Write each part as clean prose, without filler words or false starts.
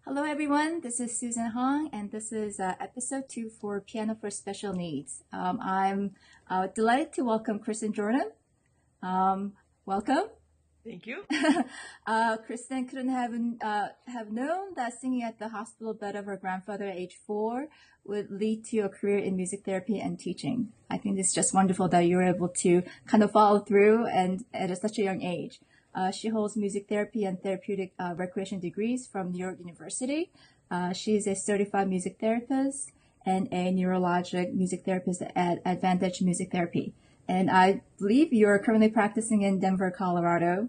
Hello, everyone. This is Susan Hong, and this is episode 2 for Piano for Special Needs. I'm delighted to welcome Kristin Jordheim. Welcome. Thank you. Kristin couldn't have known that singing at the hospital bed of her grandfather at age 4 would lead to a career in music therapy and teaching. I think it's just wonderful that you were able to kind of follow through and at such a young age. She holds music therapy and therapeutic recreation degrees from New York University. She's a certified music therapist and a neurologic music therapist at Advantage Music Therapy. And I believe you're currently practicing in Denver, Colorado.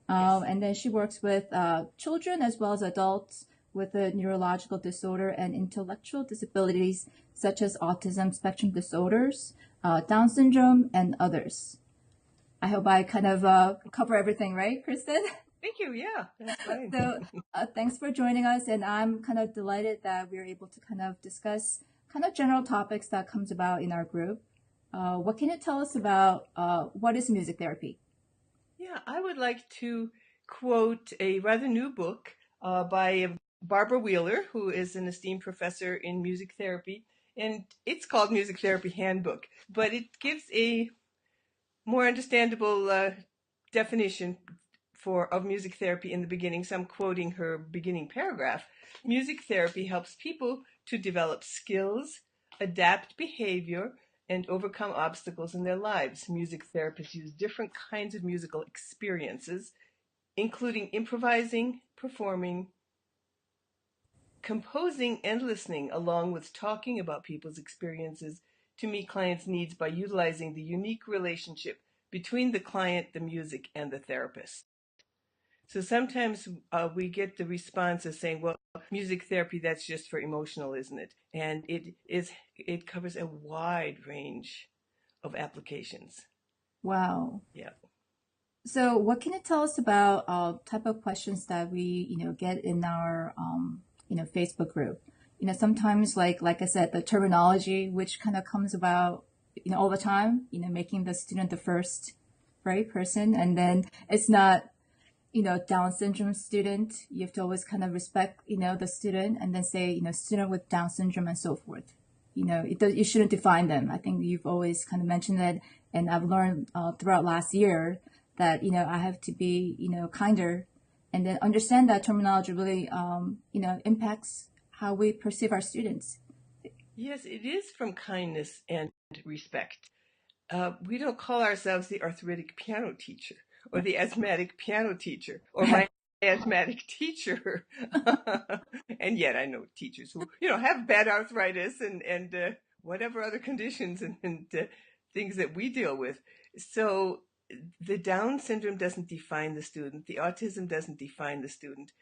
Yes. And then she works with children as well as adults with a neurological disorder and intellectual disabilities such as autism spectrum disorders, Down syndrome, and others. I hope I kind of cover everything, right, Kristin? Thank you. Yeah, that's fine. So thanks for joining us, and I'm kind of delighted that we're able to kind of discuss kind of general topics that comes about in our group. What can you tell us about what is music therapy? Yeah, I would like to quote a rather new book by Barbara Wheeler, who is an esteemed professor in music therapy, and it's called Music Therapy Handbook, but it gives a more understandable definition of music therapy in the beginning. So I'm quoting her beginning paragraph. Music therapy helps people to develop skills, adapt behavior, and overcome obstacles in their lives. Music therapists use different kinds of musical experiences, including improvising, performing, composing, and listening, along with talking about people's experiences to meet clients' needs by utilizing the unique relationship between the client, the music, and the therapist. So sometimes we get the response of saying, well, music therapy, that's just for emotional, isn't it? And it covers a wide range of applications. Wow. Yeah. So what can you tell us about type of questions that we get in our Facebook group? Sometimes like I said, the terminology which kind of comes about all the time, making the student the first right person, and then it's not Down syndrome student. You have to always kind of respect the student, and then say student with Down syndrome and so forth. You shouldn't define them. I think you've always kind of mentioned that, and I've learned throughout last year that I have to be kinder, and then understand that terminology really impacts how we perceive our students. Yes, it is from kindness and respect. We don't call ourselves the arthritic piano teacher or the asthmatic piano teacher or my asthmatic teacher. And yet I know teachers who have bad arthritis and whatever other conditions and things that we deal with. So the Down syndrome doesn't define the student. The autism doesn't define the student.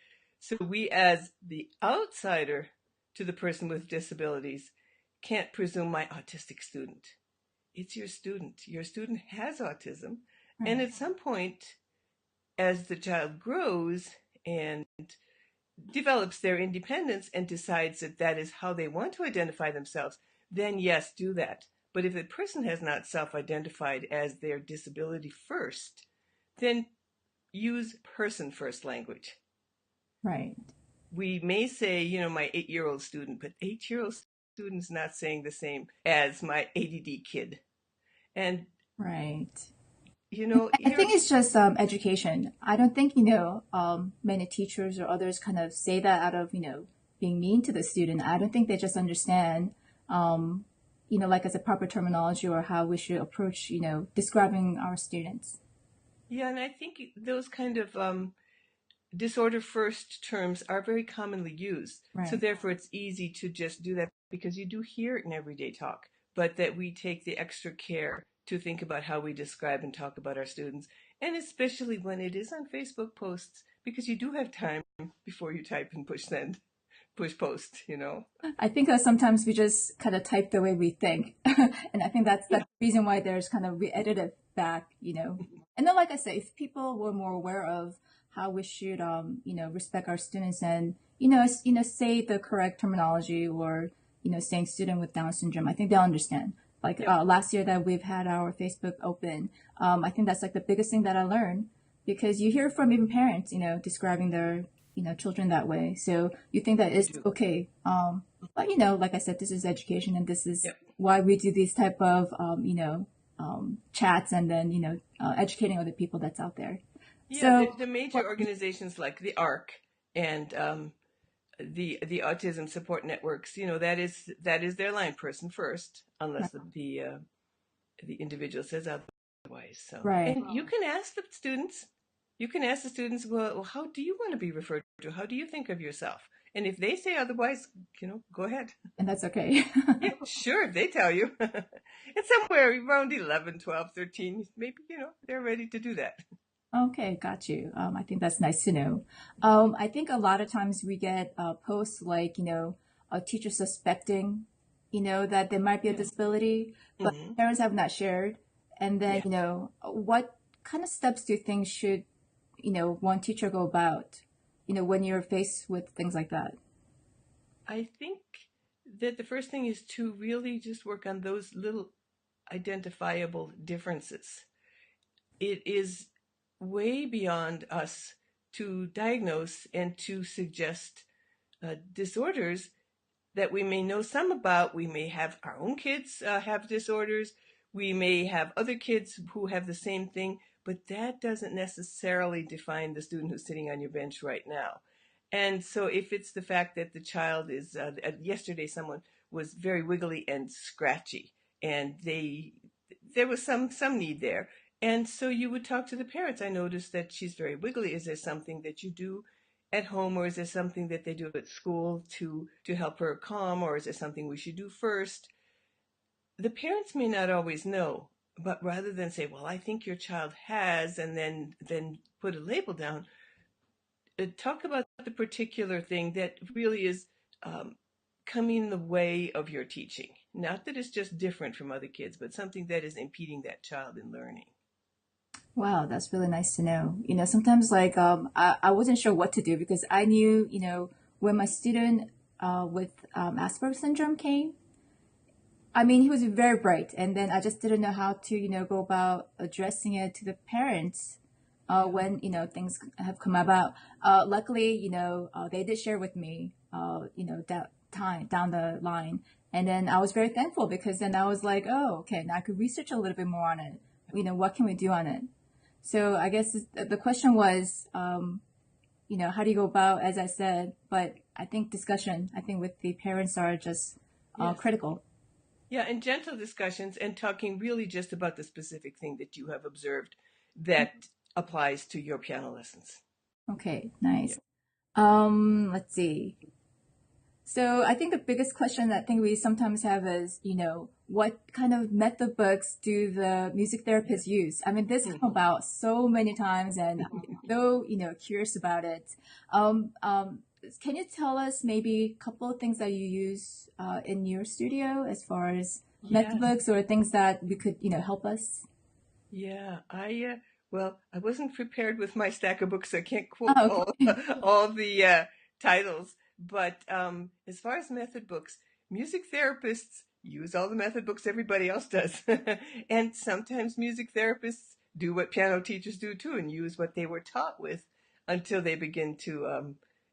So we, as the outsider to the person with disabilities, can't presume my autistic student. It's your student. Your student has autism. Right. And at some point, as the child grows and develops their independence and decides that that is how they want to identify themselves, then yes, do that. But if the person has not self-identified as their disability first, then use person first language. Right. We may say, my 8-year-old student, but 8-year-old student's not saying the same as my ADD kid. And right. I think it's just education. I don't think many teachers or others kind of say that out of being mean to the student. I don't think they just understand like as a proper terminology or how we should approach describing our students. Yeah, and I think those kind of disorder first terms are very commonly used. Right. So therefore it's easy to just do that because you do hear it in everyday talk, but that we take the extra care to think about how we describe and talk about our students, and especially when it is on Facebook posts, because you do have time before you type and push send, push post, I think that sometimes we just kind of type the way we think. And I think that's the reason why there's kind of re-edited back, And then, like I say, if people were more aware of how we should, respect our students and, say the correct terminology or, saying student with Down syndrome, I think they'll understand. Like last year that we've had our Facebook open, I think that's like the biggest thing that I learned, because you hear from even parents, describing their, children that way. So you think that it's do. okay. But like I said, this is education, and this is Yep. why we do these type of chats, and then educating other people that's out there. Yeah, So the major organizations like the ARC and the Autism Support Networks, that is their line, person first, unless the individual says otherwise. So, right. and you can ask the students. You can ask the students, well, how do you want to be referred to? How do you think of yourself? And if they say otherwise, go ahead. And that's okay. Yeah, sure, if they tell you. It's somewhere around 11, 12, 13, maybe, they're ready to do that. Okay, got you. I think that's nice to know. I think a lot of times we get posts like, a teacher suspecting, that there might be a Yeah. disability, but Hmm. parents have not shared. And then, Yeah. what kind of steps do you think should, one teacher go about, when you're faced with things like that? I think that the first thing is to really just work on those little identifiable differences. It is way beyond us to diagnose and to suggest disorders that we may know some about. We may have our own kids have disorders. We may have other kids who have the same thing, but that doesn't necessarily define the student who's sitting on your bench right now. And so if it's the fact that the child is, yesterday someone was very wiggly and scratchy, and there was some need there. And so you would talk to the parents. I noticed that she's very wiggly. Is there something that you do at home, or is there something that they do at school to help her calm, or is there something we should do first? The parents may not always know, but rather than say, well, I think your child has, and then put a label down, talk about the particular thing that really is um, coming in the way of your teaching. Not that it's just different from other kids, but something that is impeding that child in learning. Wow, that's really nice to know. Sometimes like I wasn't sure what to do because I knew, when my student with Asperger's syndrome came, I mean, he was very bright, and then I just didn't know how to, go about addressing it to the parents Yeah. when, things have come about. Luckily, they did share with me, that time down the line. And then I was very thankful because then I was like, oh, okay, now I could research a little bit more on it. What can we do on it? So I guess the question was, how do you go about, as I said, but I think discussion, I think with the parents are just Yes. critical. Yeah, and gentle discussions and talking really just about the specific thing that you have observed that applies to your piano lessons. Okay, Yeah. nice. Let's see. So I think the biggest question that I think we sometimes have is, what kind of method books do the music therapists use? I mean, this come Mhm. about so many times, and I'm so, curious about it. Can you tell us maybe a couple of things that you use in your studio as far as method Yes. books or things that we could, help us? Yeah. I wasn't prepared with my stack of books, so I can't quote Oh, all okay. all the titles. But as far as method books, music therapists use all the method books everybody else does, and sometimes music therapists do what piano teachers do too, and use what they were taught with until they begin to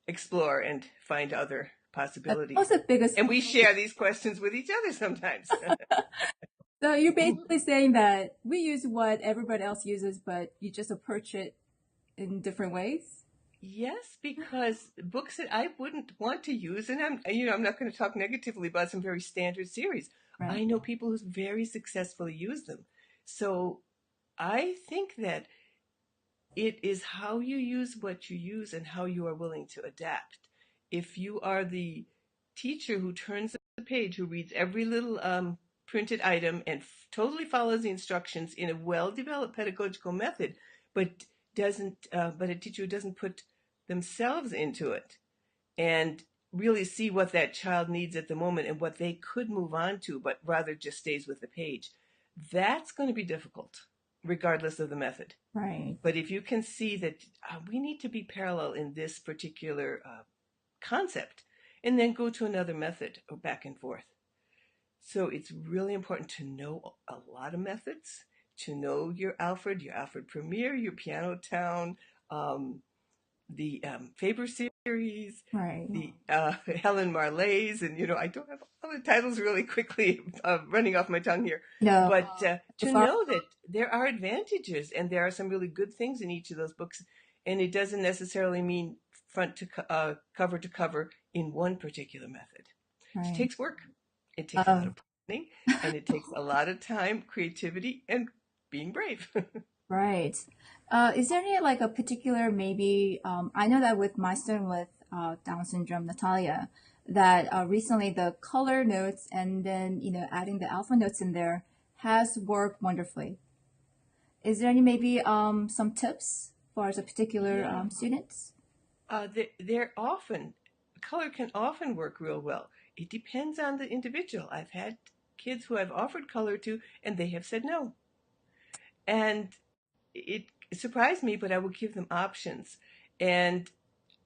explore and find other What's possibilities. the biggest? And we share these questions with each other sometimes. So you're basically saying that we use what everybody else uses, but you just approach it in different ways? Yes, because books that I wouldn't want to use, and I'm not going to talk negatively about some very standard series. Right. I know people who very successfully use them. So I think that it is how you use what you use and how you are willing to adapt. If you are the teacher who turns the page, who reads every little printed item and totally follows the instructions in a well-developed pedagogical method, but but a teacher who doesn't put themselves into it and really see what that child needs at the moment and what they could move on to, but rather just stays with the page, that's going to be difficult, regardless of the method. Right. But if you can see that we need to be parallel in this particular concept, and then go to another method or back and forth. So it's really important to know a lot of methods, to know your Alfred Premier, your Piano Town, the Faber series. series, Right. the Helen Marley's, and I don't have all the titles really quickly running off my tongue here, You know, but if to our, know that there are advantages and there are some really good things in each of those books, and it doesn't necessarily mean front to cover to cover in one particular method. It right. takes work. It takes a lot of Um, planning, and it takes a lot of time, creativity, and being brave. right. Is there any like a particular maybe? I know that with my student with Down syndrome, Natalia, that recently the color notes and then adding the alpha notes in there has worked wonderfully. Is there any maybe some tips for as a particular Yeah. students? They're often, color can often work real well. It depends on the individual. I've had kids who I've offered color to, and they have said no. And it surprised me, but I will give them options. And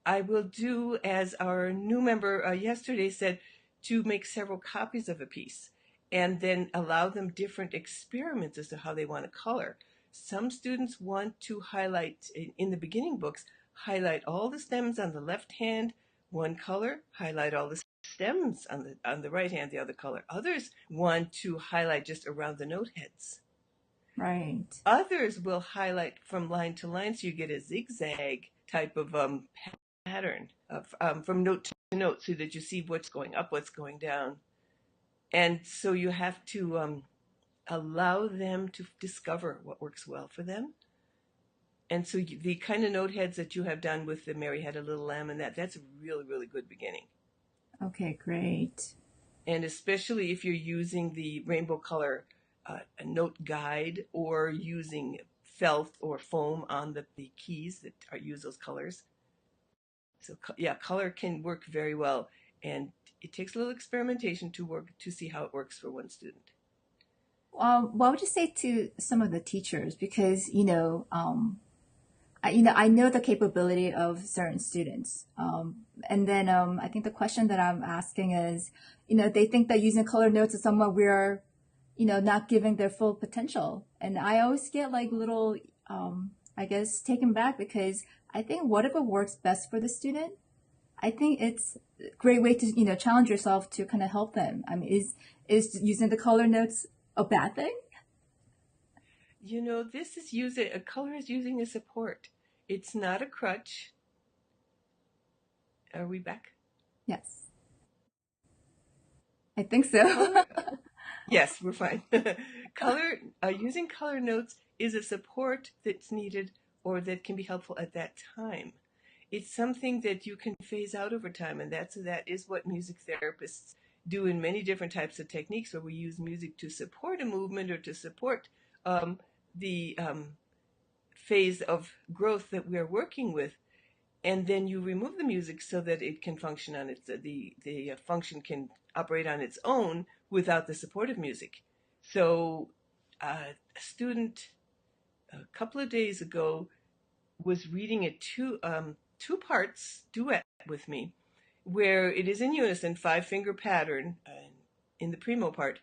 I will do, as our new member yesterday said, to make several copies of a piece and then allow them different experiments as to how they want to color. Some students want to highlight, in the beginning books, highlight all the stems on the left hand, one color, highlight all the stems on the right hand, the other color. Others want to highlight just around the note heads. Right. Others will highlight from line to line so you get a zigzag type of pattern of, from note to note so that you see what's going up, what's going down. And so you have to allow them to discover what works well for them. And so the kind of note heads that you have done with the Mary Had a Little Lamb and that's a really, really good beginning. Okay, great. And especially if you're using the rainbow color note guide or using felt or foam on the keys that use those colors. So yeah, color can work very well, and it takes a little experimentation to see how it works for one student. What would you say to some of the teachers? Because I know the capability of certain students, and then I think the question that I'm asking is, they think that using color notes is somewhat we're, not giving their full potential, and I always get like little, I guess, taken back because I think whatever works best for the student, I think it's a great way to challenge yourself to kind of help them. I mean, is using the color notes a bad thing? This is using a color is using a support. It's not a crutch. Are we back? Yes, I think so. Color, yes, we're fine. Color using color notes is a support that's needed or that can be helpful at that time. It's something that you can phase out over time, and that is what music therapists do in many different types of techniques, where we use music to support a movement or to support the phase of growth that we're working with, and then you remove the music so that it can function on its the function can operate on its own without the support of music. So a student a couple of days ago was reading a two parts duet with me, where it is in unison, 5-finger pattern in the primo part,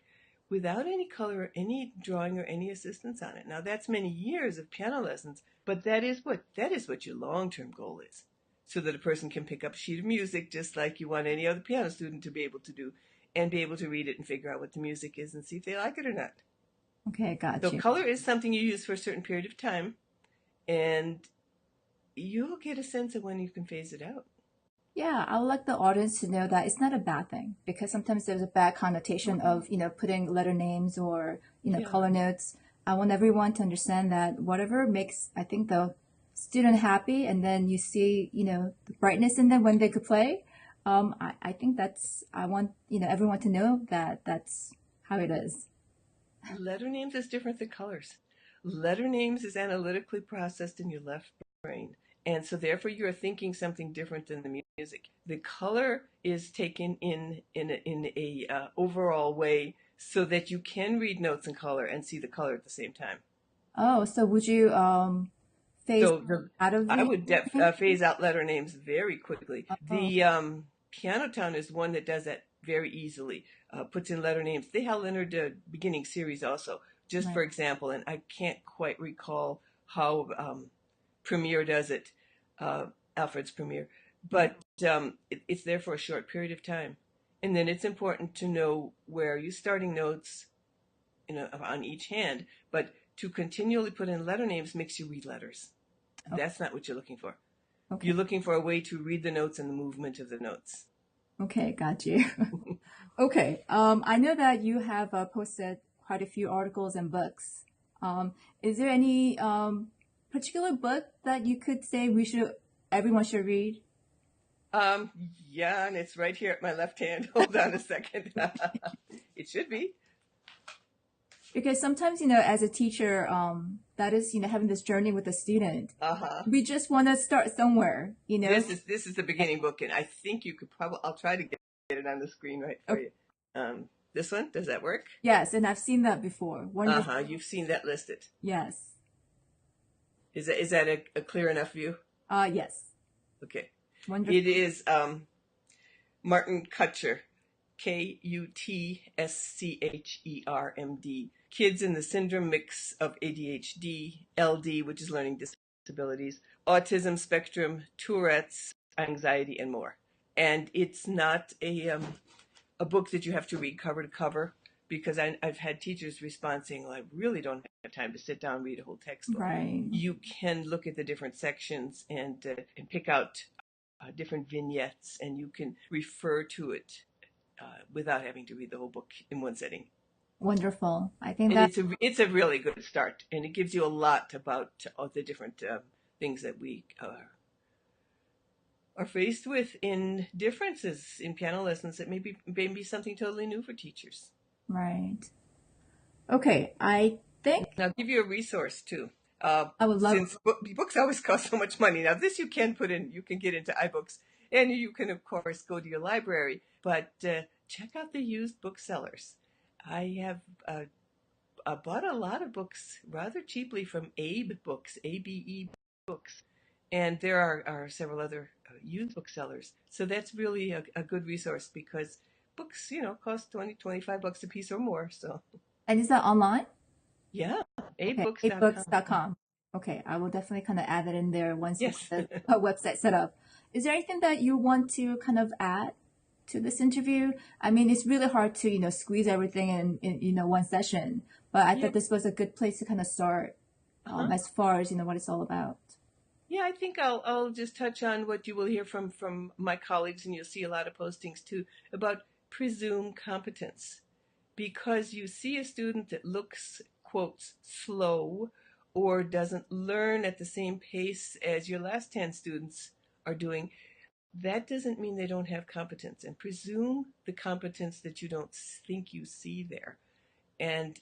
without any color, any drawing, or any assistance on it. Now that's many years of piano lessons, but that is what your long-term goal is, so that a person can pick up a sheet of music just like you want any other piano student to be able to do, and be able to read it and figure out what the music is and see if they like it or not. Okay, got So you. color is something you use for a certain period of time, and you'll get a sense of when you can phase it out. Yeah, I would like the audience to know that it's not a bad thing because sometimes there's a bad connotation of, putting letter names or, Yeah. color notes. I want everyone to understand that whatever makes, I think, the student happy and then you see, the brightness in them when they could play. I think I want, everyone to know that that's how it is. Letter names is different than colors. Letter names is analytically processed in your left brain. And so therefore you're thinking something different than the music. The color is taken in a overall way so that you can read notes in color and see the color at the same time. Oh, so would you phase So out of I the would phase out letter names very quickly. Oh, The Piano Town is one that does that very easily. Puts in letter names. They have Leonard beginning series also, just right. for example. And I can't quite recall how Premiere does it, Alfred's Premiere. but it's there for a short period of time. And then it's important to know where you're starting notes, on each hand, but to continually put in letter names makes you read letters. Oh, That's not what you're looking for. okay. You're looking for a way to read the notes and the movement of the notes. Okay, got you. Okay. I know that you have posted quite a few articles and books. Is there any particular book that you could say everyone should read? Um, yeah, and it's right here at my left hand. Hold on a second. It should be. Because sometimes, as a teacher, that is, having this journey with a student. Uh-huh. We just want to start somewhere, This is the beginning book, and I think you could probably. I'll try to get it on the screen right for you. This one, does that work? Yes, and I've seen that before. Wonderful. Uh-huh. You've seen that listed. Yes. Is that a clear enough view? Yes. Okay. Wonderful. It is Martin Kutcher, Kutschermd. Kids in the syndrome mix of ADHD, LD, which is learning disabilities, autism spectrum, Tourette's, anxiety, and more. And it's not a book that you have to read cover to cover, because I've had teachers respond saying, well, I really don't have time to sit down and read a whole textbook. Right. You can look at the different sections and pick out different vignettes, and you can refer to it without having to read the whole book in one sitting. Wonderful. I think And that it's a really good start, and it gives you a lot about all the different things that we are faced with in differences in piano lessons that may be something totally new for teachers. right. Okay, I think And I'll give you a resource too. I would love. Since books always cost so much money. Now this you can get into iBooks, and you can of course go to your library, but check out the used booksellers. I have bought a lot of books rather cheaply from Abe Books, ABE Books, and there are several other used booksellers. So that's really a good resource, because books, cost $20-25 a piece or more. So And is that online? yeah, Okay, abebooks.com. abebooks.com. Okay, I will definitely kind of add that in there once you Yes. get the website set up. Is there anything that you want to kind of add to this interview? I mean, it's really hard to, squeeze everything in one session, but I thought this was a good place to kind of start as far as, what it's all about. Yeah, I think I'll just touch on what you will hear from my colleagues, and you'll see a lot of postings too, about presumed competence. Because you see a student that looks, quotes, slow, or doesn't learn at the same pace as your last 10 students are doing, that doesn't mean they don't have competence. And presume the competence that you don't think you see there. And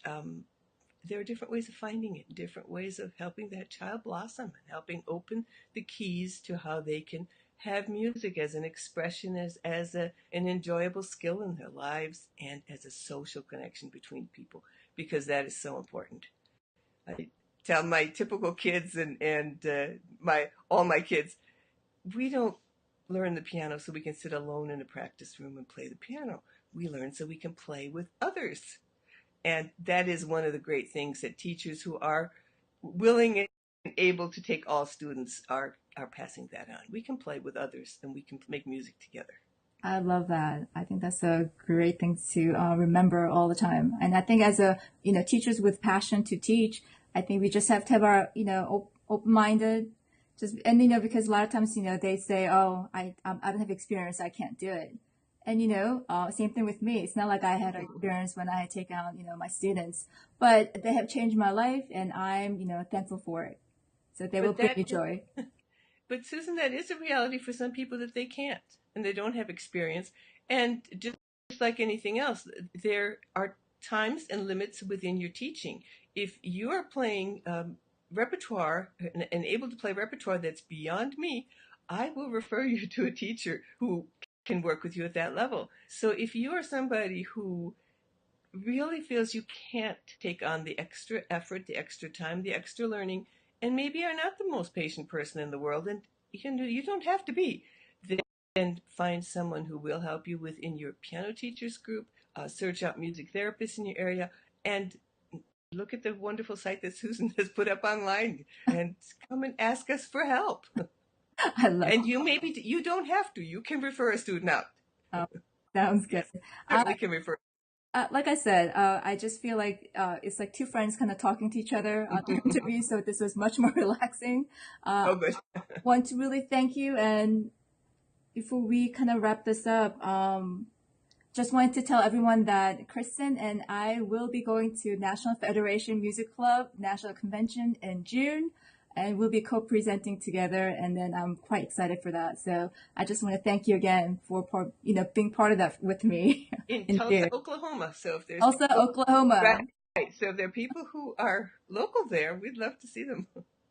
there are different ways of finding it, different ways of helping that child blossom, and helping open the keys to how they can have music as an expression, as an enjoyable skill in their lives, and as a social connection between people, because that is so important. I tell my typical kids and all my kids, we don't learn the piano so we can sit alone in a practice room and play the piano. We learn so we can play with others. And that is one of the great things that teachers who are willing and able to take all students are passing that on. We can play with others, and we can make music together. I love that. I think that's a great thing to remember all the time. And I think as teachers with passion to teach, I think we just have to have our, open-minded, because a lot of times, they say, oh, I don't have experience, I can't do it. And, same thing with me. It's not like I had experience when I had taken out, my students, but they have changed my life, and I'm, thankful for it. So they will bring me joy. But Susan, that is a reality for some people, that they can't, and they don't have experience. And just like anything else, there are times and limits within your teaching. If you are playing repertoire and able to play repertoire that's beyond me, I will refer you to a teacher who can work with you at that level. So if you are somebody who really feels you can't take on the extra effort, the extra time, the extra learning, and maybe are not the most patient person in the world, and you don't have to be, then find someone who will help you within your piano teachers group. Search out music therapists in your area, and look at the wonderful site that Susan has put up online, and come and ask us for help. I love And you don't have to. You can refer a student out. it. Sounds good. Yes, I, certainly can refer. like I said, I just feel like it's like two friends kind of talking to each other on the interview, so this was much more relaxing. Oh, good. Want to really thank you, and before we kind of wrap this up, just wanted to tell everyone that Kristin and I will be going to National Federation Music Club National Convention in June, and we'll be co-presenting together. And then I'm quite excited for that. So I just want to thank you again for being part of that with me. In in Tulsa, June. Oklahoma. So if there's Also, people, Oklahoma. right. So if there are people who are local there, we'd love to see them.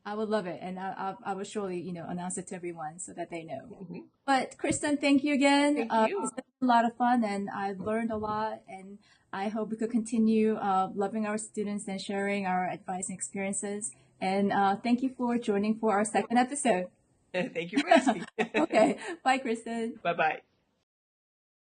I would love it, and I will surely announce it to everyone so that they know. Mhm. But Kristin, thank you again. Thank you. It's been a lot of fun, and I've learned a lot. And I hope we could continue loving our students and sharing our advice and experiences. And thank you for joining for our second episode. Thank you for asking. Okay, bye, Kristin. Bye bye.